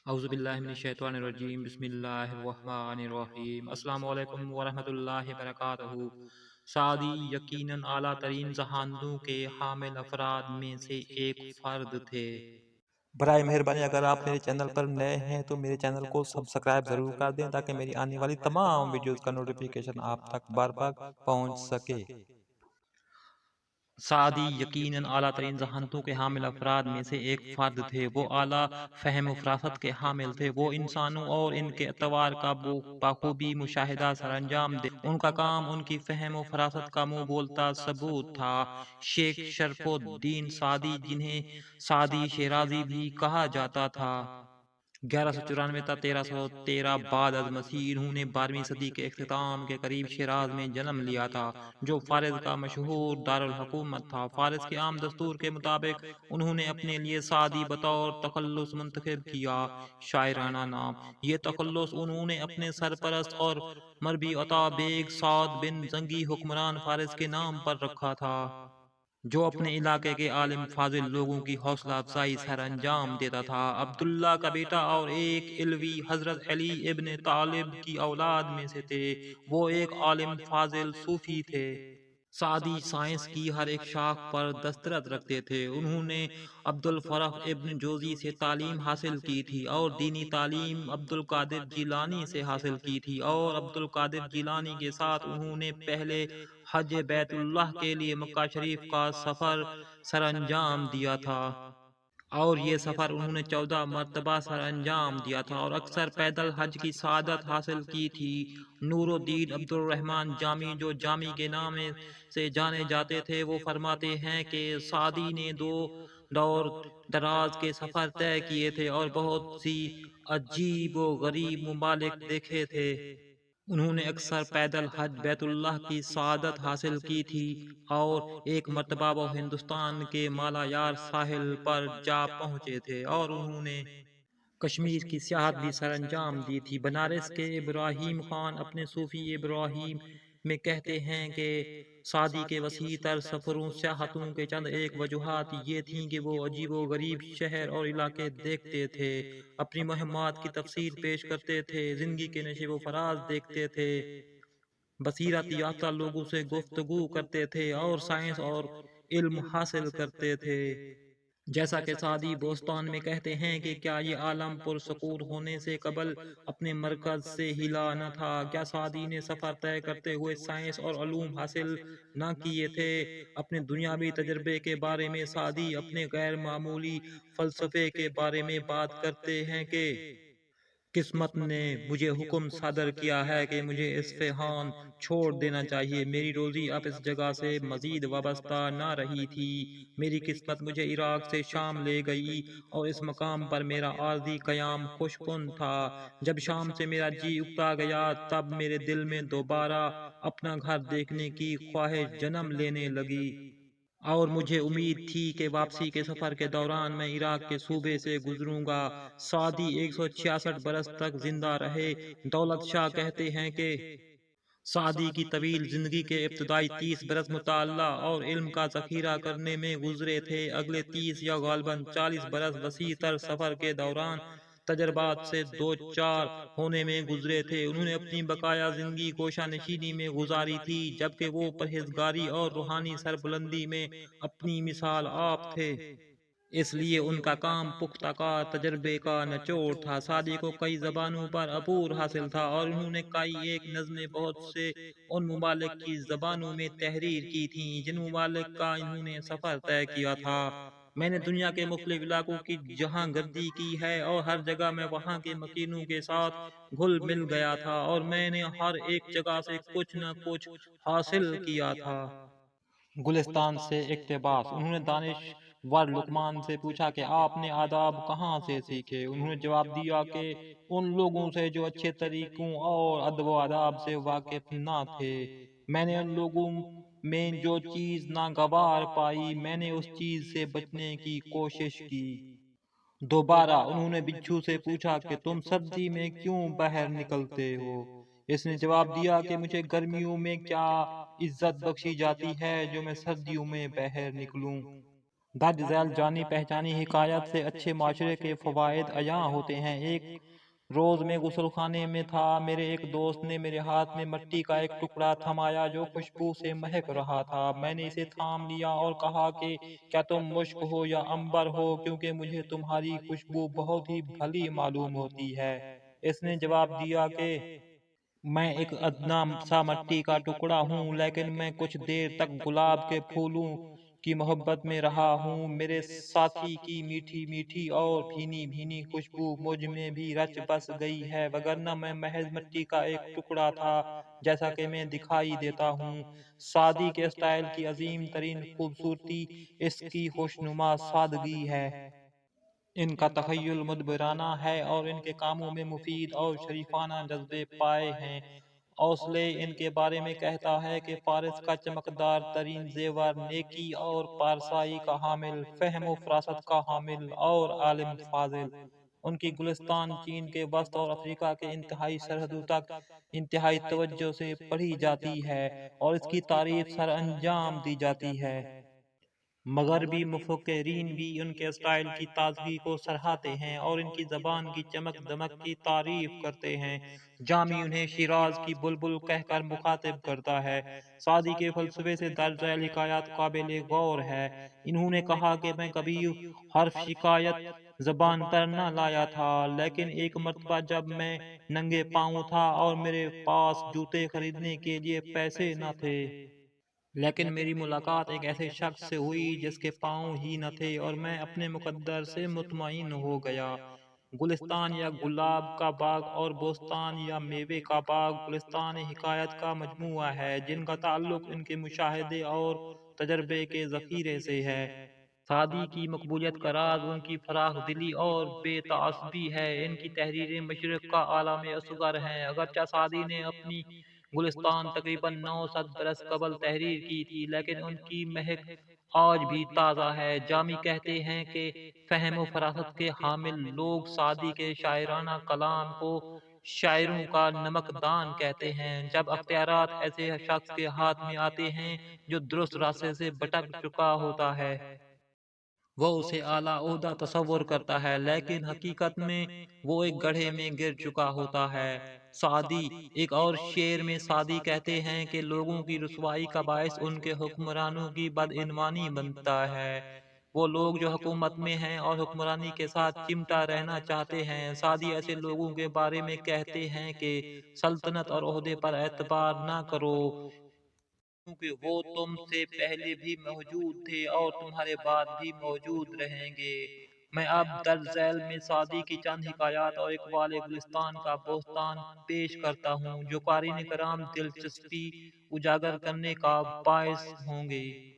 اعوذ باللہ من الشیطان الرجیم، بسم اللہ الرحمن الرحیم۔ السلام علیکم ورحمۃ اللہ وبرکاتہ۔ سعدی یقیناً اعلیٰ ترین ذہانتوں کے حامل افراد میں سے ایک فرد تھے۔ برائے مہربانی اگر آپ میرے چینل پر نئے ہیں تو میرے چینل کو سبسکرائب ضرور کر دیں تاکہ میری آنے والی تمام ویڈیوز کا نوٹیفیکیشن آپ تک بار بار پہنچ سکے۔ سعدی یقیناً اعلیٰ ترین ذہانتوں کے حامل افراد میں سے ایک فرد تھے۔ وہ اعلیٰ فہم و فراست کے حامل تھے۔ وہ انسانوں اور ان کے اطوار کا بخوبی مشاہدہ سر انجام دے۔ ان کا کام ان کی فہم و فراست کا منہ بولتا ثبوت تھا۔ شیخ شرف الدین سعدی، جنہیں سعدی شیرازی بھی کہا جاتا تھا، 1194 تا 1313 بعد از مسیح، انہوں نے 12ویں صدی کے اختتام کے قریب شیراز میں جنم لیا تھا، جو فارس کا مشہور دارالحکومت تھا۔ فارس کے عام دستور کے مطابق انہوں نے اپنے لیے سعدی بطور تخلص منتخب کیا، شاعرانہ نام۔ یہ تخلص انہوں نے اپنے سرپرست اور مربی عطا بیگ سعد بن زنگی حکمران فارس کے نام پر رکھا تھا، جو اپنے علاقے کے عالم فاضل لوگوں کی حوصلہ افزائی سر انجام دیتا تھا۔ عبداللہ کا بیٹا اور ایک علوی حضرت علی ابن طالب کی اولاد میں سے تھے۔ وہ ایک عالم فاضل صوفی تھے۔ سعدی سائنس کی ہر ایک شاخ پر دسترس رکھتے تھے۔ انہوں نے عبدالفرق ابن جوزی سے تعلیم حاصل کی تھی اور دینی تعلیم عبدالقادر جیلانی سے حاصل کی تھی، اور عبدالقادر جیلانی کے ساتھ انہوں نے پہلے حج بیت اللہ کے لیے مکہ شریف کا سفر سر انجام دیا تھا، اور یہ سفر انہوں نے 14 مرتبہ سر انجام دیا تھا، اور اکثر پیدل حج کی سعادت حاصل کی تھی۔ نور الدین عبد الرحمن جامی، جو جامی کے نام سے جانے جاتے تھے، وہ فرماتے ہیں کہ سعدی نے دور دراز کے سفر طے کیے تھے اور بہت سی عجیب و غریب ممالک دیکھے تھے۔ انہوں نے اکثر پیدل حج بیت اللہ کی سعادت حاصل کی تھی، اور ایک مرتبہ وہ ہندوستان کے مالایار ساحل پر جا پہنچے تھے، اور انہوں نے کشمیر کی سیاحت بھی سر انجام دی تھی۔ بنارس کے ابراہیم خان اپنے صوفی ابراہیم میں کہتے ہیں کہ سعدی کے وسیع تر سفروں سیاحتوں کے چند ایک وجوہات یہ تھیں کہ وہ عجیب و غریب شہر اور علاقے دیکھتے تھے، اپنی مہمات کی تفصیل پیش کرتے تھے، زندگی کے نشیب و فراز دیکھتے تھے، بصیرت یافتہ لوگوں سے گفتگو کرتے تھے، اور سائنس اور علم حاصل کرتے تھے۔ جیسا کہ سعدی بوستان میں کہتے ہیں کہ کیا یہ عالم پرسکون ہونے سے قبل اپنے مرکز سے ہلا نہ تھا؟ کیا سعدی نے سفر طے کرتے ہوئے سائنس اور علوم حاصل نہ کیے تھے؟ اپنے دنیاوی تجربے کے بارے میں سعدی اپنے غیر معمولی فلسفے کے بارے میں بات کرتے ہیں کہ قسمت نے مجھے حکم صادر کیا ہے کہ مجھے اصفہان چھوڑ دینا چاہیے۔ میری روزی اب اس جگہ سے مزید وابستہ نہ رہی تھی۔ میری قسمت مجھے عراق سے شام لے گئی، اور اس مقام پر میرا عارضی قیام خوش کن تھا۔ جب شام سے میرا جی اکتا گیا، تب میرے دل میں دوبارہ اپنا گھر دیکھنے کی خواہش جنم لینے لگی، اور مجھے امید تھی کہ واپسی کے سفر کے دوران میں عراق کے صوبے سے گزروں گا۔ سعدی 166 برس تک زندہ رہے۔ دولت شاہ کہتے ہیں کہ سعدی کی طویل زندگی کے ابتدائی 30 برس مطالعہ اور علم کا ذخیرہ کرنے میں گزرے تھے۔ اگلے 30 یا غالباً 40 برس وسیع تر سفر کے دوران تجربات سے دوچار ہونے میں گزرے تھے۔ انہوں نے اپنی بقایا زندگی کوشہ نشینی میں گزاری تھی، جبکہ وہ پرہیزگاری اور روحانی سربلندی میں اپنی مثال آپ تھے۔ اس لیے ان کا کام پختہ کار تجربے کا نچوڑ تھا۔ سعدی کو کئی زبانوں پر عبور حاصل تھا، اور انہوں نے کئی ایک نظمیں بہت سے ان ممالک کی زبانوں میں تحریر کی تھیں جن ممالک کا انہوں نے سفر طے کیا تھا۔ میں نے دنیا کے مختلف علاقوں کی جہاں گردی کی ہے، اور ہر جگہ میں وہاں کے مکینوں کے ساتھ گھل مل گیا تھا، اور میں نے ہر ایک جگہ سے کچھ نہ کچھ حاصل کیا تھا۔ گلستان سے اقتباس: انہوں نے دانشور لقمان سے پوچھا کہ آپ نے آداب کہاں سے سیکھے؟ انہوں نے جواب دیا کہ ان لوگوں سے جو اچھے طریقوں اور ادب و آداب سے واقف نہ تھے۔ میں نے ان لوگوں میں جو چیز ناگوار پائی، میں نے اس چیز سے بچنے کی کوشش کی۔ دوبارہ انہوں نے بچھو سے پوچھا کہ تم سردی میں کیوں باہر نکلتے ہو؟ اس نے جواب دیا کہ مجھے گرمیوں میں کیا عزت بخشی جاتی ہے جو میں سردیوں میں باہر نکلوں۔ درج ذیل جانی پہچانی حکایت سے اچھے معاشرے کے فوائد عیاں ہوتے ہیں۔ ایک روز میں غسل خانے میں تھا، میرے ایک دوست نے میرے ہاتھ میں مٹی کا ایک ٹکڑا تھمایا جو خوشبو سے مہک رہا تھا۔ میں نے اسے تھام لیا اور کہا کہ کیا تم مشک ہو یا عنبر ہو، کیونکہ مجھے تمہاری خوشبو بہت ہی بھلی معلوم ہوتی ہے۔ اس نے جواب دیا کہ میں ایک ادنا سا مٹی کا ٹکڑا ہوں، لیکن میں کچھ دیر تک گلاب کے پھولوں کی محبت میں رہا ہوں۔ میرے ساتھی کی میٹھی میٹھی اور بھینی بھینی خوشبو مجھ میں بھی رچ بس گئی ہے، وگرنہ میں محض مٹی کا ایک ٹکڑا تھا جیسا کہ میں دکھائی دیتا ہوں۔ سعدی کے اسٹائل کی عظیم ترین خوبصورتی اس کی خوشنما سادگی ہے۔ ان کا تخیل مدبرانہ ہے اور ان کے کاموں میں مفید اور شریفانہ جذبے پائے ہیں۔ اوسلے ان کے بارے میں کہتا ہے کہ فارس کا چمکدار ترین زیور، نیکی اور پارسائی کا حامل، فہم و فراست کا حامل اور عالم فاضل۔ ان کی گلستان چین کے وسط اور افریقہ کے انتہائی سرحدوں تک انتہائی توجہ سے پڑھی جاتی ہے اور اس کی تعریف سر انجام دی جاتی ہے۔ مغربی مفکرین بھی ان کے اسٹائل کی تازگی کو سراہتے ہیں اور ان کی زبان کی چمک دمک کی تعریف کرتے ہیں۔ جامی انہیں شیراز کی بلبل کہہ کر مخاطب کرتا ہے۔ سعدی کے فلسفے سے درج ذیل حکایات قابل غور ہے۔ انہوں نے کہا کہ میں کبھی حرف شکایت زبان پر نہ لایا تھا، لیکن ایک مرتبہ جب میں ننگے پاؤں تھا اور میرے پاس جوتے خریدنے کے لیے پیسے نہ تھے، لیکن میری ملاقات ایک ایسے شخص سے ہوئی جس کے پاؤں ہی نہ تھے اور میں اپنے مقدر سے مطمئن ہو گیا۔ گلستان یا گلاب کا باغ اور بوستان یا میوے کا باغ گلستان حکایت کا مجموعہ ہے جن کا تعلق ان کے مشاہدے اور تجربے کے ذخیرے سے ہے۔ سعدی کی مقبولیت کا راز ان کی فراخ دلی اور بے تعصبی ہے۔ ان کی تحریریں مشرق کا عالم اصغر ہیں۔ اگرچہ سعدی نے اپنی گلستان تقریباً 900 برس قبل تحریر کی تھی، لیکن ان کی مہک آج بھی تازہ ہے۔ جامی کہتے ہیں کہ فہم و فراست کے حامل لوگ سعدی کے شاعرانہ کلام کو شاعروں کا نمک دان کہتے ہیں۔ جب اختیارات ایسے شخص کے ہاتھ میں آتے ہیں جو درست راستے سے بھٹک چکا ہوتا ہے، وہ اسے اعلیٰ عہدہ تصور کرتا ہے، لیکن حقیقت میں وہ ایک گڑھے میں گر چکا ہوتا ہے۔ سعدی ایک اور شعر میں سعدی کہتے ہیں کہ لوگوں کی رسوائی کا باعث ان کے حکمرانوں کی بدعنوانی بنتا ہے۔ وہ لوگ جو حکومت میں ہیں اور حکمرانی کے ساتھ چمٹا رہنا چاہتے ہیں۔ سعدی ایسے لوگوں کے بارے میں کہتے ہیں کہ سلطنت اور عہدے پر اعتبار نہ کرو، کیونکہ وہ تم سے پہلے بھی موجود تھے اور تمہارے بعد بھی موجود رہیں گے۔ میں اب درج ذیل میں سعدی کی چند حکایات اور اقبال گلستان کا بوستان پیش کرتا ہوں جو قارئین کرام دلچسپی اجاگر کرنے کا باعث ہوں گے۔